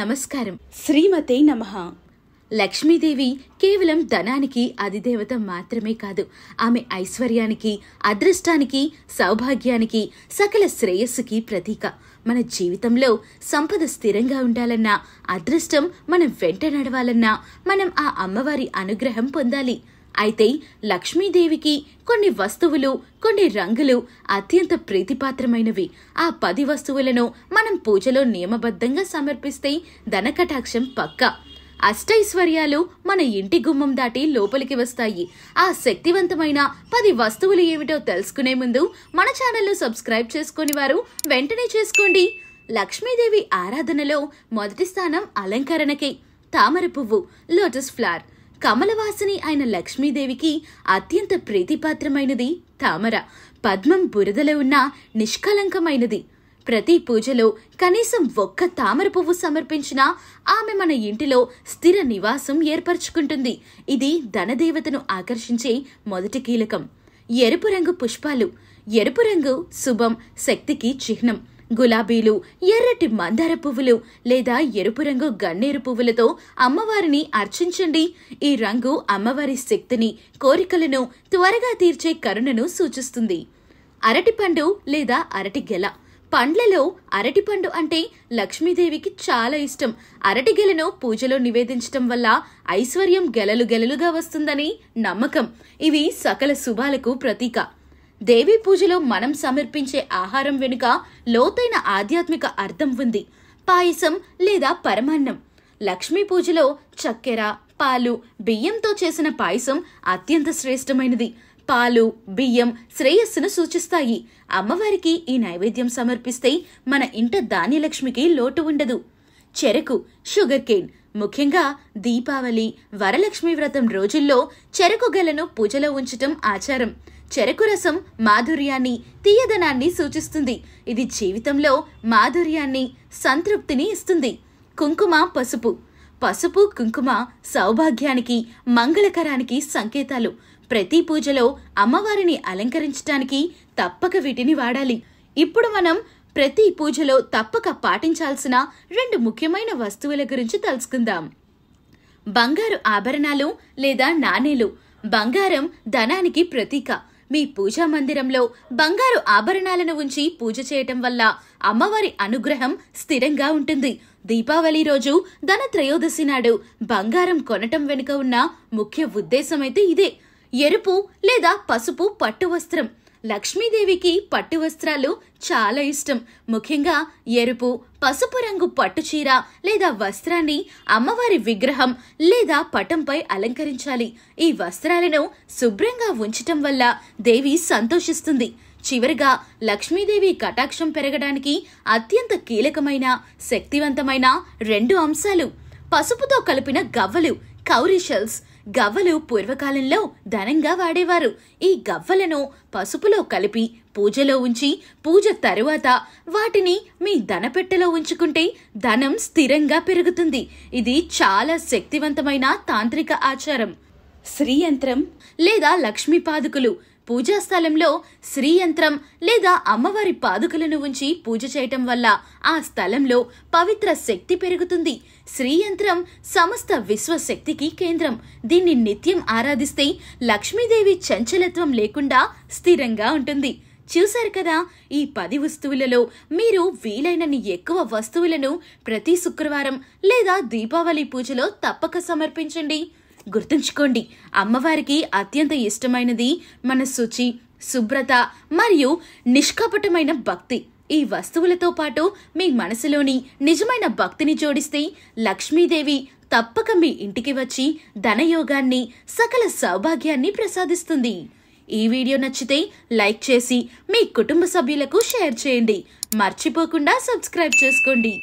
నమస్కారం. శ్రీమతే నమః. లక్ష్మీదేవి కేవలం ధనానికి అధిదేవత మాత్రమే కాదు, ఆమె ఐశ్వర్యానికి, అదృష్టానికి, సౌభాగ్యానికి, సకల శ్రేయస్సుకి ప్రతీక. మన జీవితంలో సంపద స్థిరంగా ఉండాలన్నా, అదృష్టం మనం వెంట నడవాలన్నా మనం ఆ అమ్మవారి అనుగ్రహం పొందాలి. అయితే లక్ష్మీదేవికి కొన్ని వస్తువులు, కొన్ని రంగులు అత్యంత ప్రీతిపాత్రమైనవి. ఆ 10 వస్తువులను మనం పూజలో నియమబద్ధంగా సమర్పిస్తే ధనకటాక్షం పక్కా. అష్టైశ్వర్యాలు మన ఇంటి గుమ్మం దాటి లోపలికి వస్తాయి. ఆ శక్తివంతమైన 10 వస్తువులు ఏమిటో తెలుసుకునే ముందు మన ఛానల్ను సబ్స్క్రైబ్ చేసుకుని వారు వెంటనే చేసుకోండి. లక్ష్మీదేవి ఆరాధనలో మొదటి స్థానం అలంకరణకే. తామర పువ్వు, లోటస్ ఫ్లవర్. కమలవాసిని అయిన లక్ష్మీదేవికి అత్యంత ప్రీతిపాత్రమైనది తామర. పద్మం బురదలో ఉన్న నిష్కలంకమైనది. ప్రతి పూజలో కనీసం ఒక్క తామర పువ్వు సమర్పించినా ఆమె మన ఇంటిలో స్థిర నివాసం ఏర్పరచుకుంటుంది. ఇది ధనదేవతను ఆకర్షించే మొదటి కీలకం. ఎరుపు రంగు పుష్పాలు. ఎరుపు రంగు శుభం, శక్తికి చిహ్నం. గులాబీలు, ఎర్రటి మందార పువ్వులు లేదా ఎరుపు రంగు గన్నేరు పువ్వులతో అమ్మవారిని అర్చించండి. ఈ రంగు అమ్మవారి శక్తిని, కోరికలను త్వరగా తీర్చే కరుణను సూచిస్తుంది. అరటిపండు లేదా అరటి గెల. పండ్లలో అరటిపండు అంటే లక్ష్మీదేవికి చాలా ఇష్టం. అరటి గెలను పూజలో నివేదించటం వల్ల ఐశ్వర్యం గెలలు గెలలుగా వస్తుందని నమ్మకం. ఇవి సకల శుభాలకు ప్రతీక. దేవీ పూజలో మనం సమర్పించే ఆహారం వెనుక లోతైన ఆధ్యాత్మిక అర్థం ఉంది. పాయసం లేదా పరమాన్నం. లక్ష్మీ పూజలో చక్కెర, పాలు, బియ్యంతో చేసిన పాయసం అత్యంత శ్రేష్టమైనది. పాలు, బియ్యం శ్రేయస్సును సూచిస్తాయి. అమ్మవారికి ఈ నైవేద్యం సమర్పిస్తే మన ఇంట ధాన్యలక్ష్మికి లోటు ఉండదు. చెరకు, షుగర్ కేన్. ముఖ్యంగా దీపావళి, వరలక్ష్మి వ్రతం రోజుల్లో చెరకు గెలను పూజలో ఉంచటం ఆచారం. చెరకు రసం మాధుర్యాన్ని, తీయదనాన్ని సూచిస్తుంది. ఇది జీవితంలో మాధుర్యాన్ని, సంతృప్తిని ఇస్తుంది. కుంకుమ, పసుపు. పసుపు, కుంకుమ సౌభాగ్యానికి, మంగళకరానికి సంకేతాలు. ప్రతి పూజలో అమ్మవారిని అలంకరించటానికి తప్పక వీటిని వాడాలి. ఇప్పుడు మనం ప్రతి పూజలో తప్పక పాటించాల్సిన 2 ముఖ్యమైన వస్తువుల గురించి తెలుసుకుందాం. బంగారు ఆభరణాలు లేదా నాణేలు. బంగారం ధనానికి ప్రతీక. మీ పూజా మందిరంలో బంగారు ఆభరణాలను ఉంచి పూజ చేయటం వల్ల అమ్మవారి అనుగ్రహం స్థిరంగా ఉంటుంది. దీపావళి రోజు ధన త్రయోదశి నాడు బంగారం కొనటం వెనుక ఉన్న ముఖ్య ఉద్దేశమైతే ఇదే. ఎరుపు లేదా పసుపు పట్టు వస్త్రం. లక్ష్మీదేవికి పట్టు వస్త్రాలు చాలా ఇష్టం. ముఖ్యంగా ఎరుపు, పసుపు రంగు పట్టు చీర లేదా వస్త్రాన్ని అమ్మవారి విగ్రహం లేదా పటంపై అలంకరించాలి. ఈ వస్త్రాలను శుభ్రంగా ఉంచటం వల్ల దేవి సంతోషిస్తుంది. చివరిగా లక్ష్మీదేవి కటాక్షం పెరగడానికి అత్యంత కీలకమైన, శక్తివంతమైన 2 అంశాలు. పసుపుతో కలిపిన గవ్వలు, కౌరీ షెల్స్. గవ్వలు పూర్వకాలంలో ధనంగా వాడేవారు. ఈ గవ్వలను పసుపులో కలిపి పూజలో ఉంచి పూజ తరువాత వాటిని మీ ధనపెట్టెలో ఉంచుకుంటే ధనం స్థిరంగా పెరుగుతుంది. ఇది చాలా శక్తివంతమైన తాంత్రిక ఆచారం. శ్రీయంత్రం లేదా లక్ష్మీ పాదుకలు. పూజా స్థలంలో శ్రీయంత్రం లేదా అమ్మవారి పాదుకలను ఉంచి పూజ చేయటం వల్ల ఆ స్థలంలో పవిత్ర శక్తి పెరుగుతుంది. శ్రీయంత్రం సమస్త విశ్వశక్తికి కేంద్రం. దీన్ని నిత్యం ఆరాధిస్తే లక్ష్మీదేవి చంచలత్వం లేకుండా స్థిరంగా ఉంటుంది. చూశారు కదా, ఈ 10 వస్తువులలో మీరు వీలైనన్ని ఎక్కువ వస్తువులను ప్రతి శుక్రవారం లేదా దీపావళి పూజలో తప్పక సమర్పించండి. గుర్తుంచుకోండి, అమ్మవారికి అత్యంత ఇష్టమైనది మన శుచి, శుభ్రత మరియు నిష్కపటమైన భక్తి. ఈ వస్తువులతో పాటు మీ మనసులోని నిజమైన భక్తిని జోడిస్తే లక్ష్మీదేవి తప్పక మీ ఇంటికి వచ్చి ధనయోగాన్ని, సకల సౌభాగ్యాన్ని ప్రసాదిస్తుంది. ఈ వీడియో నచ్చితే లైక్ చేసి మీ కుటుంబ సభ్యులకు షేర్ చేయండి. మర్చిపోకుండా సబ్స్క్రైబ్ చేసుకోండి.